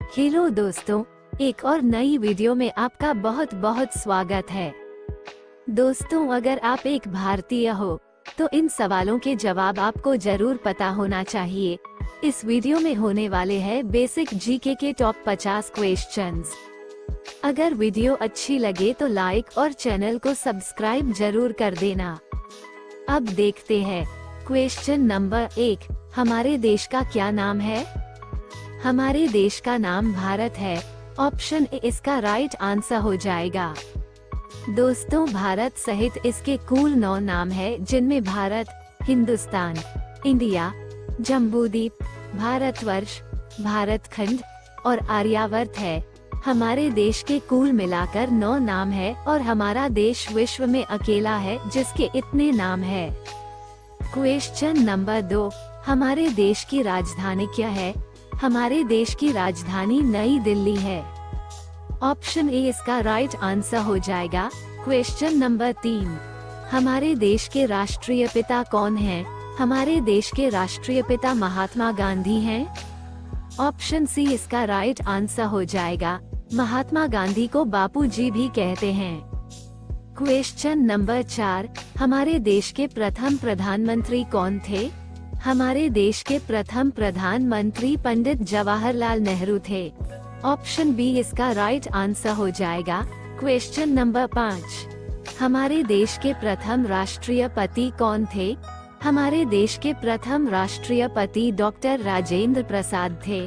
Hello दोस्तों, एक और नई वीडियो में आपका बहुत बहुत स्वागत है। दोस्तों, अगर आप एक भारतीय हो तो इन सवालों के जवाब आपको जरूर पता होना चाहिए। इस वीडियो में होने वाले हैं बेसिक जीके के टॉप 50 क्वेश्चंस। अगर वीडियो अच्छी लगे तो लाइक और चैनल को सब्सक्राइब जरूर कर देना। अब देखते हैं क्वेश्चन नंबर 1। हमारे देश का क्या नाम है? हमारे देश का नाम भारत है। ऑप्शन ए इसका राइट आंसर हो जाएगा। दोस्तों, भारत सहित इसके कुल 9 नाम है, जिनमें भारत, हिंदुस्तान, इंडिया, जम्बूद्वीप, भारतवर्ष, भारतखंड और आर्यावर्त है। हमारे देश के कुल मिलाकर 9 नाम है और हमारा देश विश्व में अकेला है जिसके इतने नाम है। Question number 2। हमारे देश की राजधानी क्या है? हमारे देश की राजधानी नई दिल्ली है। ऑप्शन ए इसका राइट आंसर हो जाएगा। Question number 3। हमारे देश के राष्ट्रीय पिता कौन हैं? हमारे देश के राष्ट्रीय पिता महात्मा गांधी हैं। ऑप्शन सी इसका राइट आंसर हो जाएगा। महात्मा गांधी को बापू जी भी कहते हैं। Question number 4। हमारे देश के प्रथम प्रधानमंत्री कौन थे? हमारे देश के प्रथम प्रधानमंत्री पंडित जवाहरलाल नेहरू थे। ऑप्शन बी इसका राइट आंसर हो जाएगा। Question number 5। हमारे देश के प्रथम राष्ट्रपति कौन थे? हमारे देश के प्रथम राष्ट्रपति डॉक्टर राजेंद्र प्रसाद थे।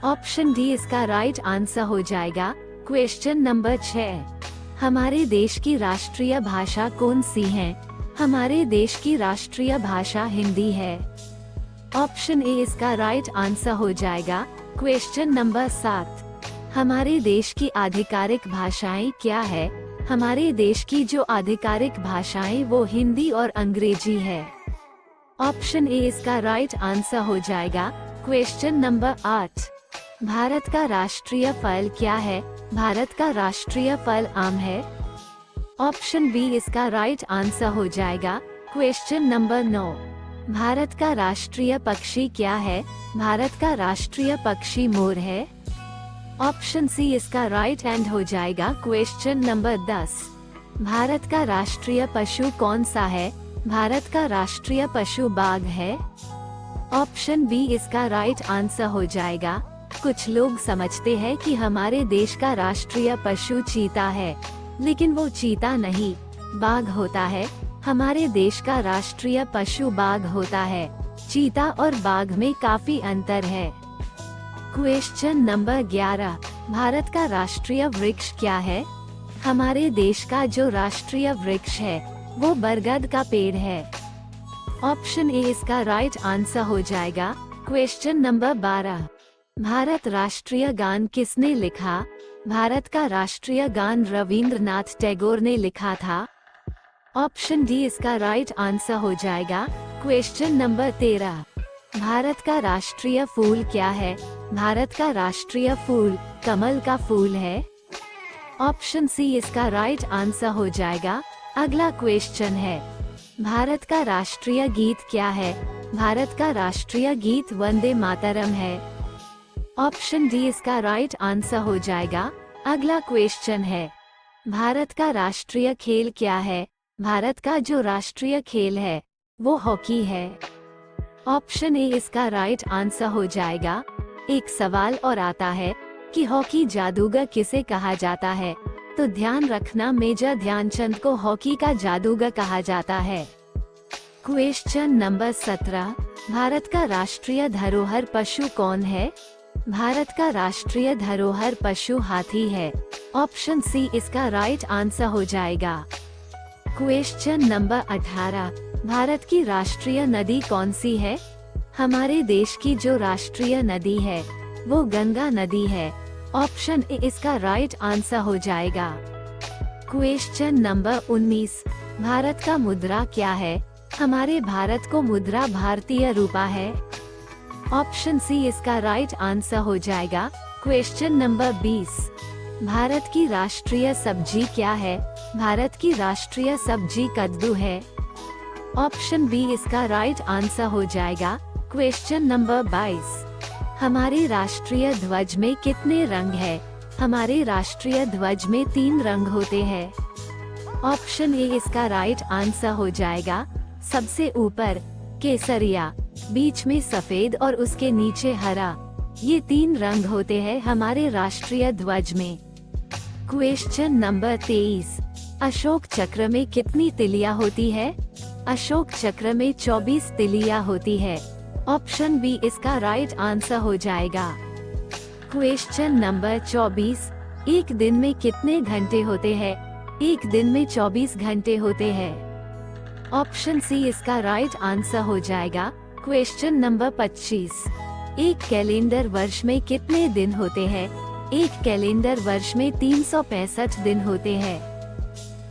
ऑप्शन डी इसका राइट आंसर हो जाएगा। Question number 6। हमारे देश की राष्ट्रीय भाषा कौन सी है? हमारे देश की राष्ट्रीय भाषा हिंदी है। ऑप्शन ए इसका राइट आंसर हो जाएगा। Question number 7। हमारे देश की आधिकारिक भाषाएं क्या है? हमारे देश की जो आधिकारिक भाषाएं वो हिंदी और अंग्रेजी है। ऑप्शन ए इसका राइट आंसर हो जाएगा। Question number 8। भारत का राष्ट्रीय फल क्या है? भारत का राष्ट्रीय फल आम है। ऑप्शन बी इसका राइट आंसर हो जाएगा। Question number 9। भारत का राष्ट्रीय पक्षी क्या है? भारत का राष्ट्रीय पक्षी मोर है। ऑप्शन सी इसका राइट एंड हो जाएगा। Question number 10। भारत का राष्ट्रीय पशु कौन सा है? भारत का राष्ट्रीय पशु बाघ है। ऑप्शन बी इसका राइट आंसर हो जाएगा। कुछ लोग समझते हैं कि हमारे देश का राष्ट्रीय पशु चीता है, लेकिन वो चीता नहीं, बाघ होता है। हमारे देश का राष्ट्रीय पशु बाघ होता है। चीता और बाघ में काफी अंतर है। Question number 11। भारत का राष्ट्रीय वृक्ष क्या है? हमारे देश का जो राष्ट्रीय वृक्ष है वो बरगद का पेड़ है। ऑप्शन ए इसका राइट आंसर हो जाएगा। Question number 12। भारत राष्ट्रीय गान किसने लिखा? भारत का राष्ट्रीय गान रविंद्रनाथ टैगोर ने लिखा था। ऑप्शन डी इसका राइट आंसर हो जाएगा। Question number 13। भारत का राष्ट्रीय फूल क्या है? भारत का राष्ट्रीय फूल कमल का फूल है। ऑप्शन सी इसका राइट आंसर हो जाएगा। अगला क्वेश्चन है, भारत का राष्ट्रीय गीत क्या है? भारत का राष्ट्रीय गीत वंदे मातरम है। ऑप्शन डी इसका राइट आंसर हो जाएगा। अगला क्वेश्चन है, भारत का राष्ट्रीय खेल क्या है? भारत का जो राष्ट्रीय खेल है वो हॉकी है। ऑप्शन ए इसका राइट आंसर हो जाएगा। एक सवाल और आता है कि हॉकी जादूगर किसे कहा जाता है? तो ध्यान रखना, मेजर ध्यानचंद को हॉकी का जादूगर कहा जाता है। Question number 17। भारत का राष्ट्रीय धरोहर पशु कौन है? भारत का राष्ट्रीय धरोहर पशु हाथी है। ऑप्शन सी इसका राइट आंसर हो जाएगा। Question number 18। भारत की राष्ट्रीय नदी कौन सी है? हमारे देश की जो राष्ट्रीय नदी है वो गंगा नदी है। ऑप्शन ए इसका राइट आंसर हो जाएगा। Question number 19। भारत का मुद्रा क्या है? हमारे भारत को मुद्रा भारतीय रूपा है। ऑप्शन सी इसका राइट आंसर हो जाएगा। Question number 20। भारत की राष्ट्रीय सब्जी क्या है? भारत की राष्ट्रीय सब्जी कद्दू है। ऑप्शन बी इसका राइट आंसर हो जाएगा। Question number 22। हमारे राष्ट्रीय ध्वज में कितने रंग है? हमारे राष्ट्रीय ध्वज में 3 रंग होते हैं। ऑप्शन ए इसका राइट आंसर हो जाएगा। सबसे ऊपर केसरिया, बीच में सफेद और उसके नीचे हरा। ये 3 रंग होते हैं हमारे राष्ट्रीय ध्वज में। क्वेश्चन नंबर 23, अशोक चक्र में कितनी तिलियां होती है? अशोक चक्र में 24 तिलियां होती है। ऑप्शन बी इसका राइट आंसर हो जाएगा। क्वेश्चन नंबर 24, एक दिन में कितने घंटे होते हैं? एक दिन में 24 घंटे होते हैं। ऑप्शन सी इसका राइट आंसर हो जाएगा। क्वेश्चन नंबर 25, एक कैलेंडर वर्ष में कितने दिन होते हैं? एक कैलेंडर वर्ष में 365 दिन होते हैं।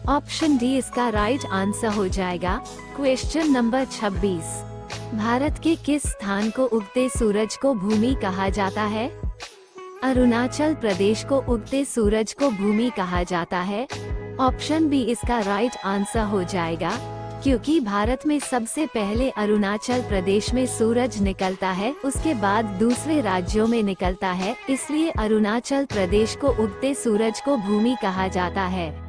ऑप्शन डी इसका राइट आंसर हो जाएगा। क्वेश्चन नंबर 26, भारत के किस स्थान को उगते सूरज को भूमि कहा जाता है? अरुणाचल प्रदेश को उगते सूरज को भूमि कहा जाता है। ऑप्शन बी इसका राइट आंसर हो जाएगा, क्योंकि भारत में सबसे पहले अरुणाचल प्रदेश में सूरज निकलता है, उसके बाद दूसरे राज्यों में निकलता है, इसलिए अरुणाचल प्रदेश को उगते सूरज को भूमि कहा जाता है।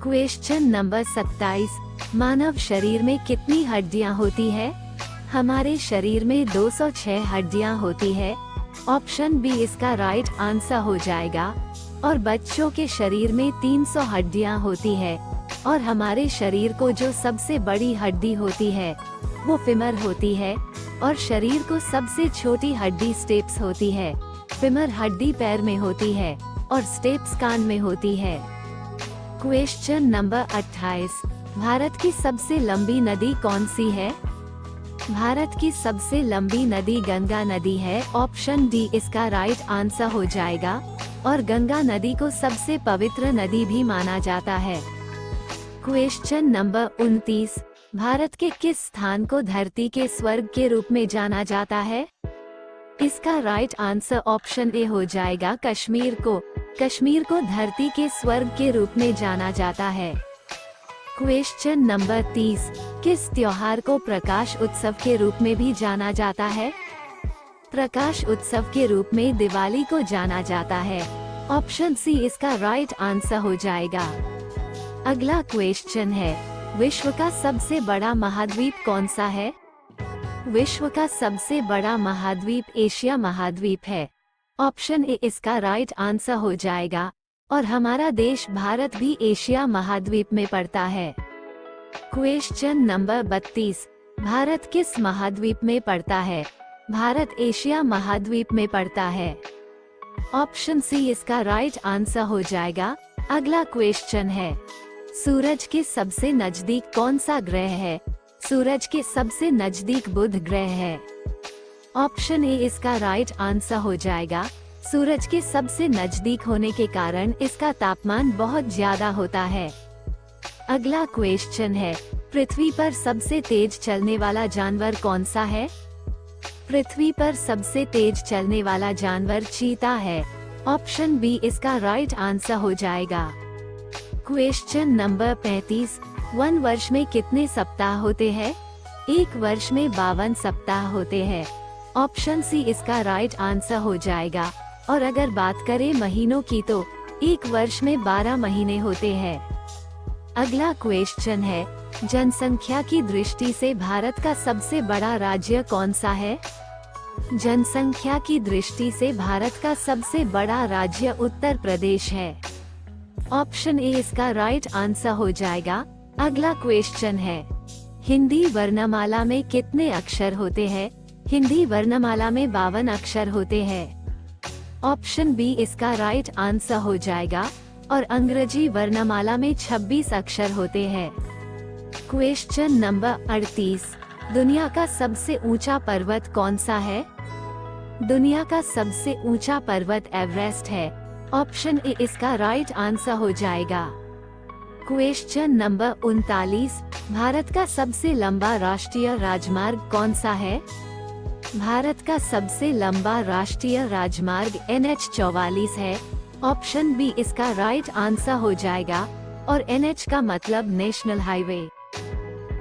क्वेश्चन नंबर 27, मानव शरीर में कितनी हड्डियां होती है? हमारे शरीर में 206 हड्डियां होती है। ऑप्शन बी इसका राइट आंसर हो जाएगा। और बच्चों के शरीर में 300 हड्डियां होती है। और हमारे शरीर को जो सबसे बड़ी हड्डी होती है वो फीमर होती है। और शरीर को सबसे छोटी हड्डी स्टेप्स होती है। फीमर हड्डी पैर में होती है और स्टेप्स कान में होती है। क्वेश्चन नंबर 28, भारत की सबसे लंबी नदी कौन सी है? भारत की सबसे लंबी नदी गंगा नदी है। ऑप्शन डी इसका राइट आंसर हो जाएगा। और गंगा नदी को सबसे पवित्र नदी भी माना जाता है। क्वेश्चन नंबर 29, भारत के किस स्थान को धरती के स्वर्ग के रूप में जाना जाता है? इसका राइट आंसर ऑप्शन ए हो जाएगा, कश्मीर को। कश्मीर को धरती के स्वर्ग के रूप में जाना जाता है। क्वेश्चन नंबर 30, किस त्योहार को प्रकाश उत्सव के रूप में भी जाना जाता है? प्रकाश उत्सव के रूप में दिवाली को जाना जाता है। ऑप्शन सी इसका राइट आंसर हो जाएगा। अगला क्वेश्चन है, विश्व का सबसे बड़ा महाद्वीप कौन सा है? विश्व का सबसे बड़ा महाद्वीप एशिया महाद्वीप है। ऑप्शन ए इसका राइट आंसर हो जाएगा। और हमारा देश भारत भी एशिया महाद्वीप में पड़ता है। क्वेश्चन नंबर 32, भारत किस महाद्वीप में पड़ता है? भारत एशिया महाद्वीप में पड़ता है। ऑप्शन सी इसका राइट आंसर हो जाएगा। अगला क्वेश्चन है, सूरज के सबसे नजदीक कौन सा ग्रह है? सूरज के सबसे नजदीक बुध ग्रह है। ऑप्शन ए इसका राइट आंसर हो जाएगा। सूरज के सबसे नजदीक होने के कारण इसका तापमान बहुत ज्यादा होता है। अगला क्वेश्चन है, पृथ्वी पर सबसे तेज चलने वाला जानवर कौन सा है? पृथ्वी पर सबसे तेज चलने वाला जानवर चीता है। ऑप्शन बी इसका राइट आंसर हो जाएगा। क्वेश्चन नंबर 35, 1 वर्ष में कितने सप्ताह होते हैं? 1 वर्ष में 52 सप्ताह होते हैं। ऑप्शन सी इसका राइट आंसर हो जाएगा। और अगर बात करें महीनों की तो 1 वर्ष में 12 महीने होते हैं। अगला क्वेश्चन है, जनसंख्या की दृष्टि से भारत का सबसे बड़ा राज्य कौन सा है? जनसंख्या की दृष्टि से भारत का सबसे बड़ा राज्य उत्तर प्रदेश है। ऑप्शन ए इसका राइट आंसर हो जाएगा। अगला क्वेश्चन है, हिंदी वर्णमाला में कितने अक्षर होते हैं? हिंदी वर्णमाला में 52 अक्षर होते हैं। ऑप्शन बी इसका राइट आंसर हो जाएगा। और अंग्रेजी वर्णमाला में 26 अक्षर होते हैं। क्वेश्चन नंबर 38, दुनिया का सबसे ऊंचा पर्वत कौन सा है? दुनिया का सबसे ऊंचा पर्वत एवरेस्ट है। ऑप्शन ए इसका राइट आंसर हो जाएगा। क्वेश्चन नंबर 39, भारत का सबसे लंबा राष्ट्रीय राजमार्ग कौन सा है? भारत का सबसे लंबा राष्ट्रीय राजमार्ग NH 44 है। ऑप्शन बी इसका राइट आंसर हो जाएगा। और NH का मतलब नेशनल हाईवे।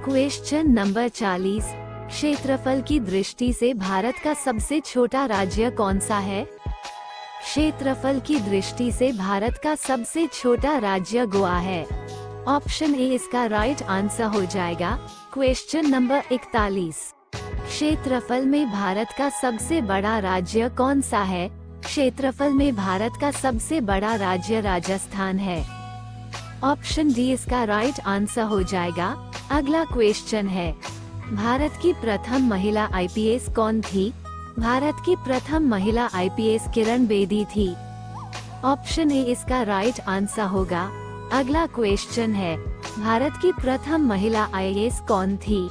क्वेश्चन नंबर 40, क्षेत्रफल की दृष्टि से भारत का सबसे छोटा राज्य कौन सा है? क्षेत्रफल की दृष्टि से भारत का सबसे छोटा राज्य गोवा है। ऑप्शन ए इसका राइट आंसर हो जाएगा। Question number 41। क्षेत्रफल में भारत का सबसे बड़ा राज्य कौन सा है? क्षेत्रफल में भारत का सबसे बड़ा राज्य राजस्थान है। ऑप्शन डी इसका राइट आंसर हो जाएगा। अगला क्वेश्चन है, भारत की प्रथम महिला आईपीएस कौन थी? भारत की प्रथम महिला आईपीएस किरण बेदी थी। ऑप्शन ए इसका राइट आंसर होगा। अगला क्वेश्चन है, भारत की प्रथम महिला आईएएस कौन थी?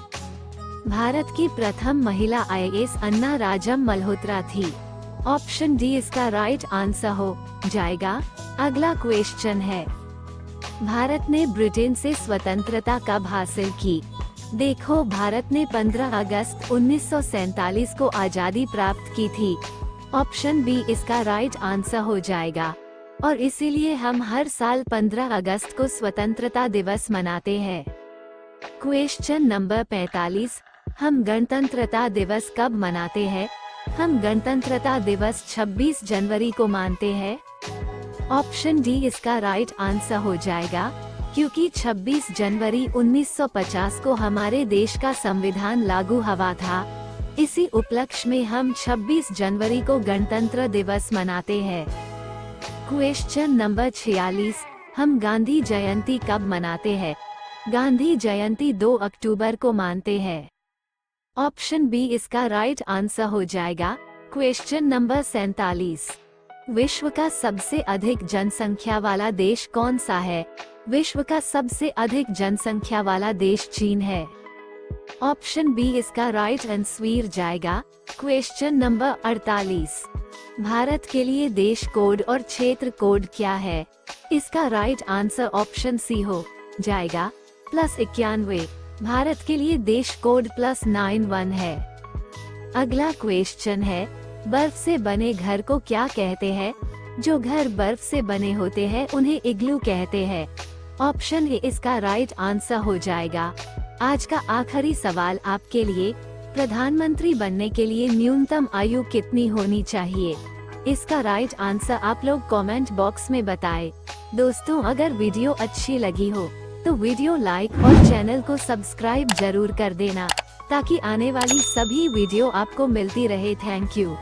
भारत की प्रथम महिला आईएएस अन्ना राजम मल्होत्रा थी। ऑप्शन डी इसका राइट आंसर हो जाएगा। अगला क्वेश्चन है, भारत ने ब्रिटेन से स्वतंत्रता कब हासिल की? देखो, भारत ने 15 अगस्त 1947 को आजादी प्राप्त की थी। ऑप्शन बी इसका राइट आंसर हो जाएगा और इसीलिए हम हर साल 15 अगस्त को स्वतंत्रता दिवस मनाते हैं। क्वेश्चन नंबर 45, हम गणतंत्रता दिवस कब मनाते हैं? हम गणतंत्रता दिवस 26 जनवरी को मानते हैं। ऑप्शन डी इसका राइट आंसर हो जाएगा, क्योंकि 26 जनवरी 1950 को हमारे देश का संविधान लागू हुआ था। इसी उपलक्ष्य में हम 26 जनवरी को गणतंत्र दिवस मनाते हैं। क्वेश्चन नंबर 46, हम गांधी जयंती कब मनाते हैं? गांधी जयंती 2 अक्टूबर को मानते हैं। ऑप्शन बी इसका राइट आंसर हो जाएगा। क्वेश्चन नंबर 47, विश्व का सबसे अधिक जनसंख्या वाला देश कौन सा है? विश्व का सबसे अधिक जनसंख्या वाला देश चीन है। ऑप्शन बी इसका राइट आंसर जाएगा। क्वेश्चन नंबर 48, भारत के लिए देश कोड और क्षेत्र कोड क्या है? इसका राइट आंसर ऑप्शन सी हो जाएगा, +91। भारत के लिए देश कोड +91 है। अगला क्वेश्चन है, बर्फ से बने घर को क्या कहते हैं? जो घर बर्फ से बने होते हैं उन्हें इग्लू कहते हैं। ऑप्शन ए इसका राइट आंसर हो जाएगा। आज का आखिरी सवाल आपके लिए, प्रधानमंत्री बनने के लिए न्यूनतम आयु कितनी होनी चाहिए? इसका राइट आंसर आप लोग कमेंट बॉक्स में बताएं। दोस्तों, अगर वीडियो अच्छी लगी हो तो वीडियो लाइक और चैनल को सब्सक्राइब जरूर कर देना, ताकि आने वाली सभी वीडियो आपको मिलती रहे। Thank you.